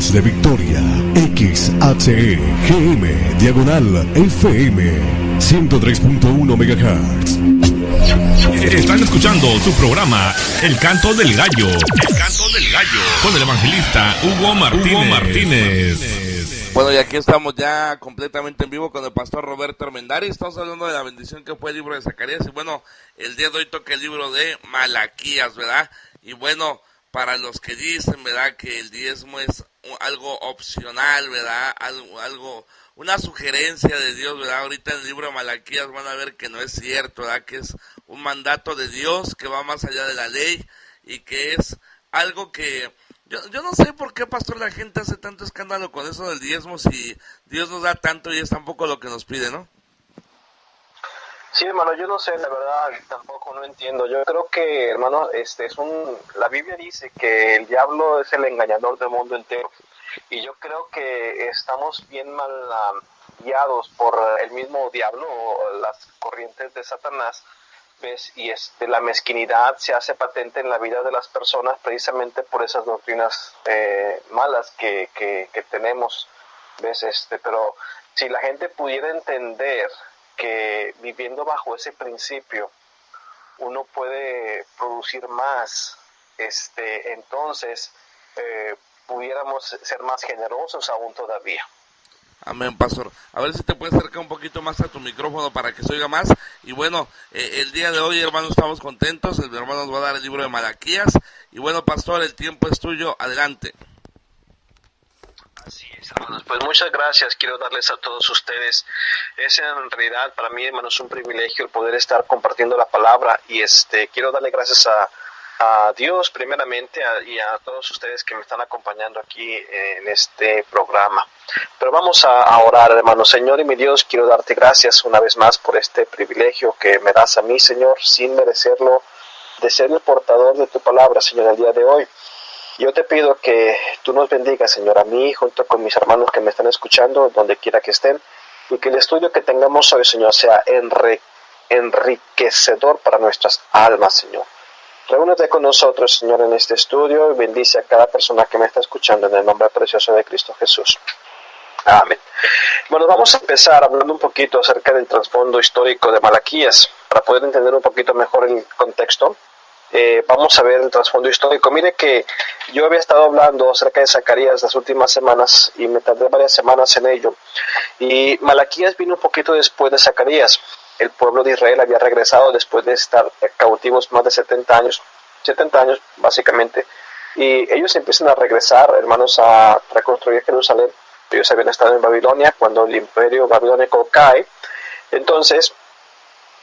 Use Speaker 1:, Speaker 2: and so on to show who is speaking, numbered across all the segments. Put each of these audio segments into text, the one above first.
Speaker 1: voz de Victoria, XHEGM, /FM, 103.1 MHz.
Speaker 2: Están escuchando su programa El Canto del Gallo. El Canto del Gallo. Con el evangelista Hugo Martínez.
Speaker 3: Bueno, y aquí estamos ya completamente en vivo con el pastor Roberto Armendariz. Estamos hablando de la bendición que fue el libro de Zacarías. Y bueno, el día de hoy toca el libro de Malaquías, ¿verdad? Y bueno, para los que dicen, ¿verdad?, que el diezmo es algo opcional, ¿verdad? Algo, una sugerencia de Dios, ¿verdad? Ahorita en el libro de Malaquías van a ver que no es cierto, ¿verdad? Que es un mandato de Dios que va más allá de la ley y que es algo que... Yo no sé por qué, pastor, la gente hace tanto escándalo con eso del diezmo si Dios nos da tanto y es tampoco lo que nos pide, ¿no?
Speaker 4: Sí, hermano, yo no sé, la verdad, tampoco no entiendo. Yo creo que, hermano, la Biblia dice que el diablo es el engañador del mundo entero. Y yo creo que estamos bien mal guiados por el mismo diablo o las corrientes de Satanás, ¿ves? Y la mezquinidad se hace patente en la vida de las personas precisamente por esas doctrinas malas que tenemos, ¿ves? Pero si la gente pudiera entender que viviendo bajo ese principio uno puede producir más, entonces pudiéramos ser más generosos aún todavía.
Speaker 3: Amén, pastor. A ver si te puedes acercar un poquito más a tu micrófono para que se oiga más. Y bueno, el día de hoy, hermanos, estamos contentos. El hermano nos va a dar el libro de Malaquías. Y bueno, pastor, el tiempo es tuyo. Adelante.
Speaker 4: Así es, hermanos. Pues muchas gracias. Quiero darles a todos ustedes. Es en realidad para mí, hermanos, un privilegio el poder estar compartiendo la palabra. Y quiero darle gracias a Dios primeramente y a todos ustedes que me están acompañando aquí en este programa. Pero vamos a orar, hermano. Señor y mi Dios, quiero darte gracias una vez más por este privilegio que me das a mí, Señor, sin merecerlo, de ser el portador de tu palabra, Señor, el día de hoy. Yo te pido que tú nos bendigas, Señor, a mí, junto con mis hermanos que me están escuchando, donde quiera que estén, y que el estudio que tengamos hoy, Señor, sea enriquecedor para nuestras almas, Señor. Reúnete con nosotros, Señor, en este estudio y bendice a cada persona que me está escuchando en el nombre precioso de Cristo Jesús. Amén. Bueno, vamos a empezar hablando un poquito acerca del trasfondo histórico de Malaquías. Para poder entender un poquito mejor el contexto, vamos a ver el trasfondo histórico. Mire que yo había estado hablando acerca de Zacarías las últimas semanas y me tardé varias semanas en ello. Y Malaquías vino un poquito después de Zacarías. El pueblo de Israel había regresado después de estar cautivos más de 70 años básicamente, y ellos empiezan a regresar, hermanos, a reconstruir Jerusalén. Ellos habían estado en Babilonia cuando el imperio babilónico cae. Entonces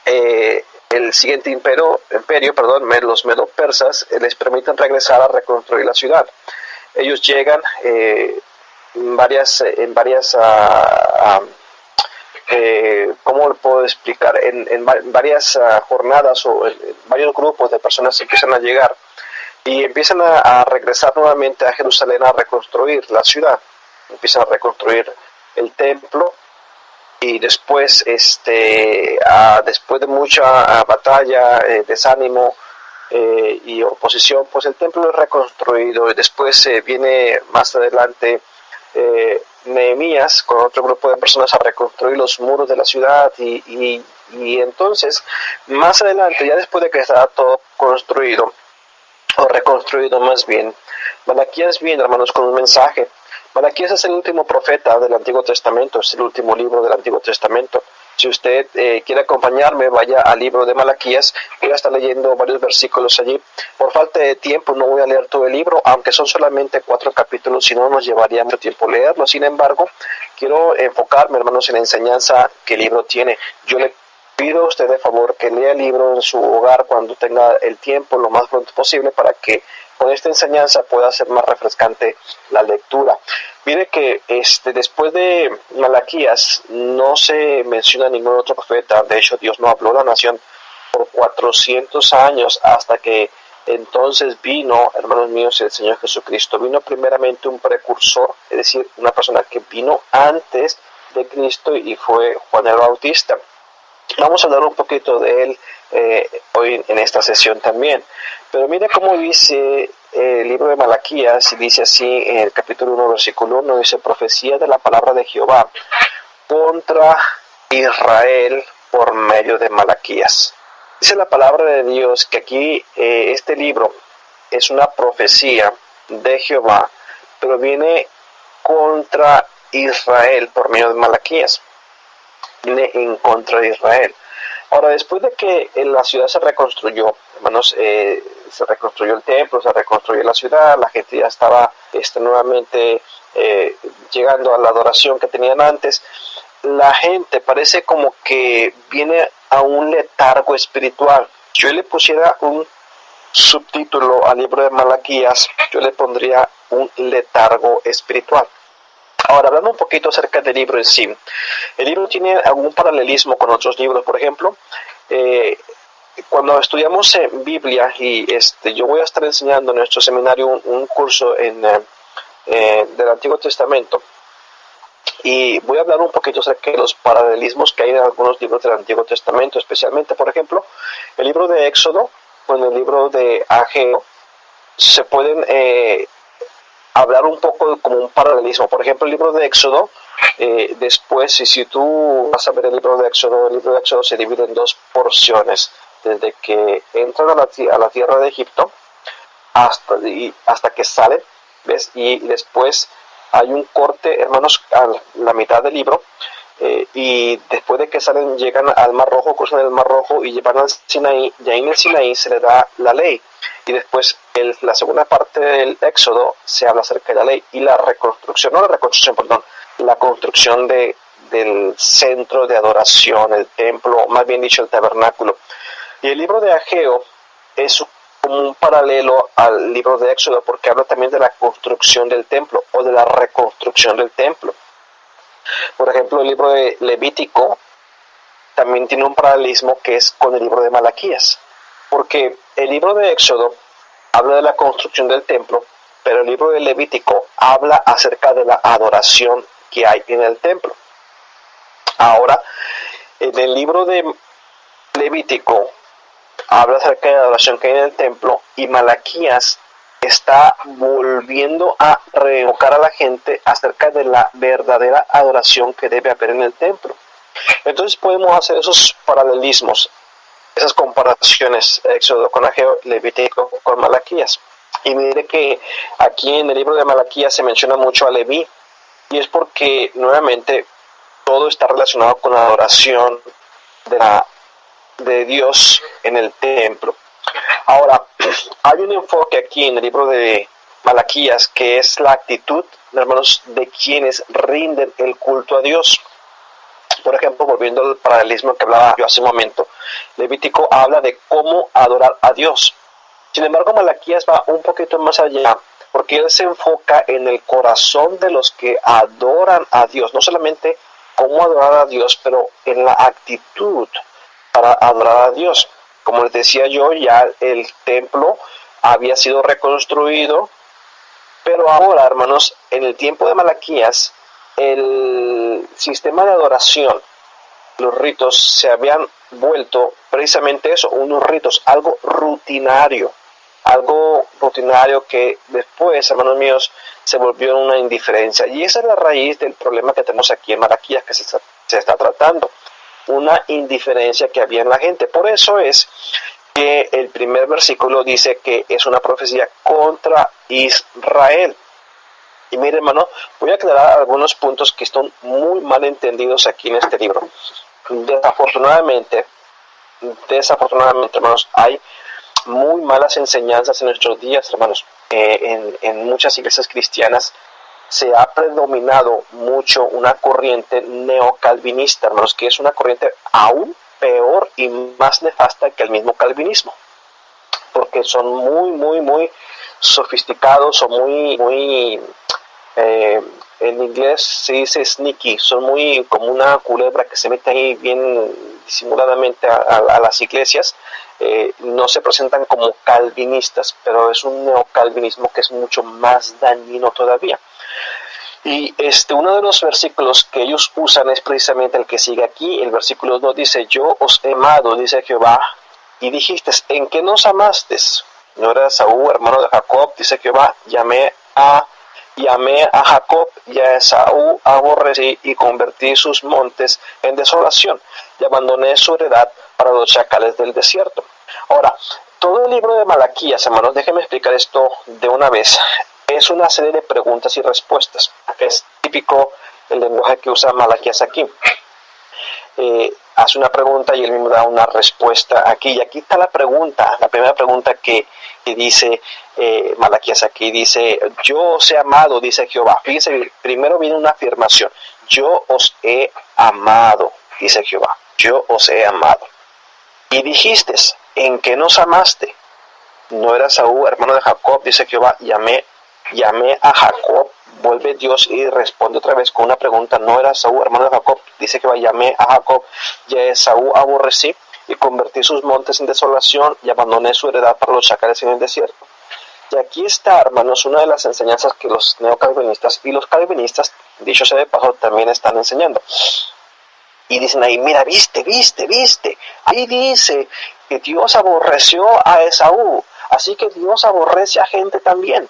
Speaker 4: el siguiente imperio, los medo-persas, les permiten regresar a reconstruir la ciudad. Ellos llegan ¿cómo lo puedo explicar? En varias jornadas o en varios grupos de personas empiezan a llegar y empiezan a regresar nuevamente a Jerusalén a reconstruir la ciudad. Empiezan a reconstruir el templo y después, después de mucha batalla, desánimo y oposición, pues el templo es reconstruido y después viene más adelante Nehemías con otro grupo de personas a reconstruir los muros de la ciudad y entonces más adelante, ya después de que estaba todo construido o reconstruido más bien, Malaquías viene, hermanos, con un mensaje. Malaquías es el último profeta del Antiguo Testamento, es el último libro del Antiguo Testamento. Si usted quiere acompañarme, vaya al libro de Malaquías. Voy a estar leyendo varios versículos allí. Por falta de tiempo no voy a leer todo el libro, aunque son solamente 4 capítulos, si no nos llevaría mucho tiempo leerlo. Sin embargo, quiero enfocarme, hermanos, en la enseñanza que el libro tiene. Yo le pido a usted de favor que lea el libro en su hogar cuando tenga el tiempo, lo más pronto posible, para que con esta enseñanza pueda ser más refrescante la lectura. Mire que después de Malaquías no se menciona ningún otro profeta. De hecho, Dios no habló a la nación por 400 años hasta que entonces vino, hermanos míos, el Señor Jesucristo. Vino primeramente un precursor, es decir, una persona que vino antes de Cristo y fue Juan el Bautista. Vamos a hablar un poquito de él hoy en esta sesión también. Pero mire cómo dice el libro de Malaquías y dice así en el capítulo 1, versículo 1, dice: profecía de la palabra de Jehová contra Israel por medio de Malaquías. Dice la palabra de Dios que aquí este libro es una profecía de Jehová, pero viene contra Israel por medio de Malaquías. Viene en contra de Israel. Ahora, después de que la ciudad se reconstruyó, hermanos, se reconstruyó el templo, se reconstruyó la ciudad, la gente ya estaba nuevamente llegando a la adoración que tenían antes, la gente parece como que viene a un letargo espiritual. Yo le pusiera un subtítulo al libro de Malaquías, yo le pondría un letargo espiritual. Ahora, hablando un poquito acerca del libro en sí, el libro tiene algún paralelismo con otros libros. Por ejemplo, cuando estudiamos en Biblia, y yo voy a estar enseñando en nuestro seminario un curso del Antiguo Testamento, y voy a hablar un poquito acerca de los paralelismos que hay en algunos libros del Antiguo Testamento, especialmente, por ejemplo, el libro de Éxodo con el libro de Ageo se pueden hablar un poco como un paralelismo. Por ejemplo, el libro de Éxodo, después, y si tú vas a ver el libro de Éxodo se divide en dos porciones, desde que entran a la tierra de Egipto hasta que salen, ¿ves? Y después hay un corte, hermanos, a la mitad del libro, y después de que salen, llegan al Mar Rojo, cruzan el Mar Rojo y llevan al Sinaí, y ahí en el Sinaí se le da la ley. Y después, la segunda parte del Éxodo se habla acerca de la ley y la construcción del centro de adoración, el templo, más bien dicho, el tabernáculo. Y el libro de Ageo es como un paralelo al libro de Éxodo, porque habla también de la construcción del templo o de la reconstrucción del templo. Por ejemplo, el libro de Levítico también tiene un paralelismo que es con el libro de Malaquías, porque el libro de Éxodo habla de la construcción del templo, pero el libro de Levítico habla acerca de la adoración que hay en el templo. Ahora, en el libro de Levítico habla acerca de la adoración que hay en el templo, y Malaquías está volviendo a reevocar a la gente acerca de la verdadera adoración que debe haber en el templo. Entonces podemos hacer esos paralelismos, esas comparaciones, Éxodo con Ageo, Levítico con Malaquías. Y mire que aquí en el libro de Malaquías se menciona mucho a Leví, y es porque nuevamente todo está relacionado con la adoración de Dios en el templo. Ahora, hay un enfoque aquí en el libro de Malaquías que es la actitud, hermanos, de quienes rinden el culto a Dios. Por ejemplo, volviendo al paralelismo que hablaba yo hace un momento, Levítico habla de cómo adorar a Dios. Sin embargo, Malaquías va un poquito más allá, porque él se enfoca en el corazón de los que adoran a Dios, no solamente cómo adorar a Dios, pero en la actitud para adorar a Dios. Como les decía yo, ya el templo había sido reconstruido, pero ahora, hermanos, en el tiempo de Malaquías, el sistema de adoración, los ritos se habían vuelto precisamente eso, unos ritos, algo rutinario que después, hermanos míos, se volvió una indiferencia. Y esa es la raíz del problema que tenemos aquí en Malaquías, que se está tratando, una indiferencia que había en la gente. Por eso es que el primer versículo dice que es una profecía contra Israel. Y mire, hermano, voy a aclarar algunos puntos que están muy mal entendidos aquí en este libro. Desafortunadamente, hermanos, hay muy malas enseñanzas en nuestros días, hermanos. En muchas iglesias cristianas se ha predominado mucho una corriente neocalvinista, hermanos, que es una corriente aún peor y más nefasta que el mismo calvinismo, porque son muy sofisticados, son muy en inglés se dice sneaky, son muy como una culebra que se mete ahí bien disimuladamente a las iglesias. No se presentan como calvinistas, pero es un neocalvinismo que es mucho más dañino todavía. Y uno de los versículos que ellos usan es precisamente el que sigue aquí. El versículo 2 dice: yo os he amado, dice Jehová, y dijiste, ¿en qué nos amaste? no era Esaú, hermano de Jacob, dice Jehová, llamé a Jacob y a Esaú aborrecí y convertí sus montes en desolación y abandoné su heredad para los chacales del desierto. Ahora, todo el libro de Malaquías, hermanos, déjenme explicar esto de una vez. Es una serie de preguntas y respuestas. Es típico el lenguaje que usa Malaquías aquí. Hace una pregunta y él mismo da una respuesta aquí. Y aquí está la pregunta, la primera pregunta que dice Malaquías aquí. Dice, yo os he amado, dice Jehová. Fíjense, primero viene una afirmación. Yo os he amado, dice Jehová. Yo os he amado. Y dijiste, ¿en qué nos amaste? No era Esaú, hermano de Jacob, dice Jehová, llamé a Jacob. Vuelve Dios y responde otra vez con una pregunta. No era Esaú, hermano de Jacob, dice Jehová, llamé a Jacob y a Esaú aborrecí y convertí sus montes en desolación y abandoné su heredad para los chacales en el desierto. Y aquí está, hermanos, una de las enseñanzas que los neocalvinistas y los calvinistas, dicho sea de paso, también están enseñando. Y dicen ahí, mira, viste. Ahí dice que Dios aborreció a Esaú. Así que Dios aborrece a gente también.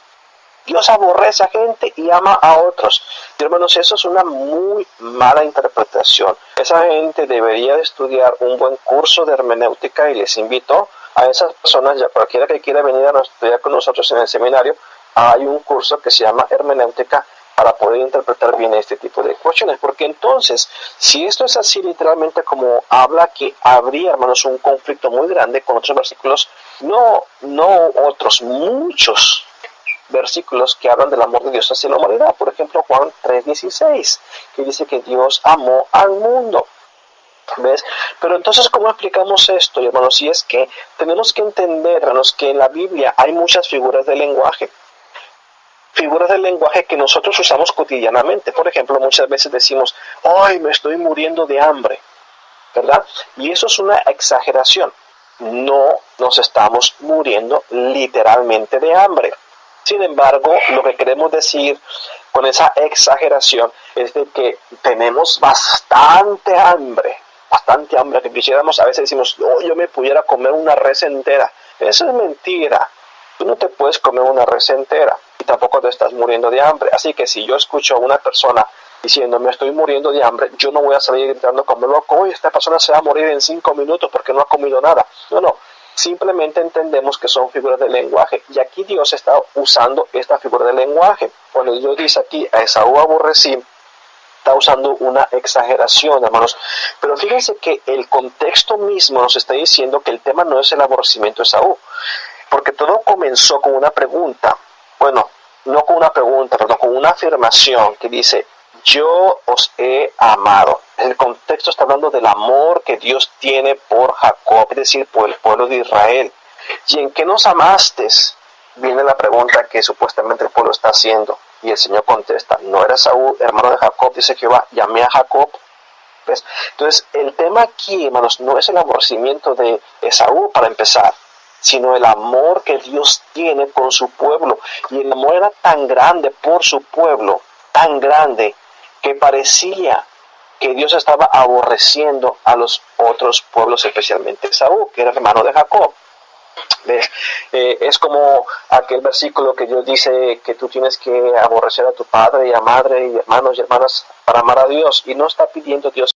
Speaker 4: Dios aborrece a gente y ama a otros. Y hermanos, eso es una muy mala interpretación. Esa gente debería de estudiar un buen curso de hermenéutica y les invito a esas personas, ya cualquiera que quiera venir a estudiar con nosotros en el seminario, hay un curso que se llama hermenéutica para poder interpretar bien este tipo de cuestiones. Porque entonces, si esto es así literalmente como habla, que habría, hermanos, un conflicto muy grande con otros versículos, no otros, muchos versículos que hablan del amor de Dios hacia la humanidad. Por ejemplo, Juan 3:16, que dice que Dios amó al mundo. ¿Ves? Pero entonces, ¿cómo explicamos esto, hermanos? Y es que tenemos que entender, hermanos, que en la Biblia hay muchas figuras de lenguaje. Figuras del lenguaje que nosotros usamos cotidianamente. Por ejemplo, muchas veces decimos, ¡ay, me estoy muriendo de hambre! ¿Verdad? Y eso es una exageración. No nos estamos muriendo literalmente de hambre. Sin embargo, lo que queremos decir con esa exageración es de que tenemos bastante hambre, que quisiéramos, a veces decimos, oh, yo me pudiera comer una res entera. Eso es mentira. Tú no te puedes comer una res entera y tampoco te estás muriendo de hambre. Así que si yo escucho a una persona diciendo, me estoy muriendo de hambre, yo no voy a salir gritando como loco, oye, esta persona se va a morir en 5 minutos porque no ha comido nada. No. Simplemente entendemos que son figuras de lenguaje. Y aquí Dios está usando esta figura de lenguaje. Cuando Dios dice aquí, a Esaú aborrecí, está usando una exageración, hermanos. Pero fíjense que el contexto mismo nos está diciendo que el tema no es el aborrecimiento de Esaú. Porque todo comenzó con una pregunta. Bueno, no con una pregunta, perdón, con una afirmación que dice, yo os he amado. El contexto está hablando del amor que Dios tiene por Jacob, es decir, por el pueblo de Israel. ¿Y en qué nos amaste? Viene la pregunta que supuestamente el pueblo está haciendo. Y el Señor contesta, no era Esaú, hermano de Jacob, dice Jehová, llamé a Jacob. ¿Ves? Entonces, el tema aquí, hermanos, no es el aborrecimiento de Esaú para empezar, sino el amor que Dios tiene con su pueblo. Y el amor era tan grande por su pueblo, tan grande, que parecía que Dios estaba aborreciendo a los otros pueblos, especialmente Esaú, que era hermano de Jacob. ¿Ves? Es como aquel versículo que Dios dice que tú tienes que aborrecer a tu padre y a madre y hermanos y hermanas para amar a Dios, y no está pidiendo Dios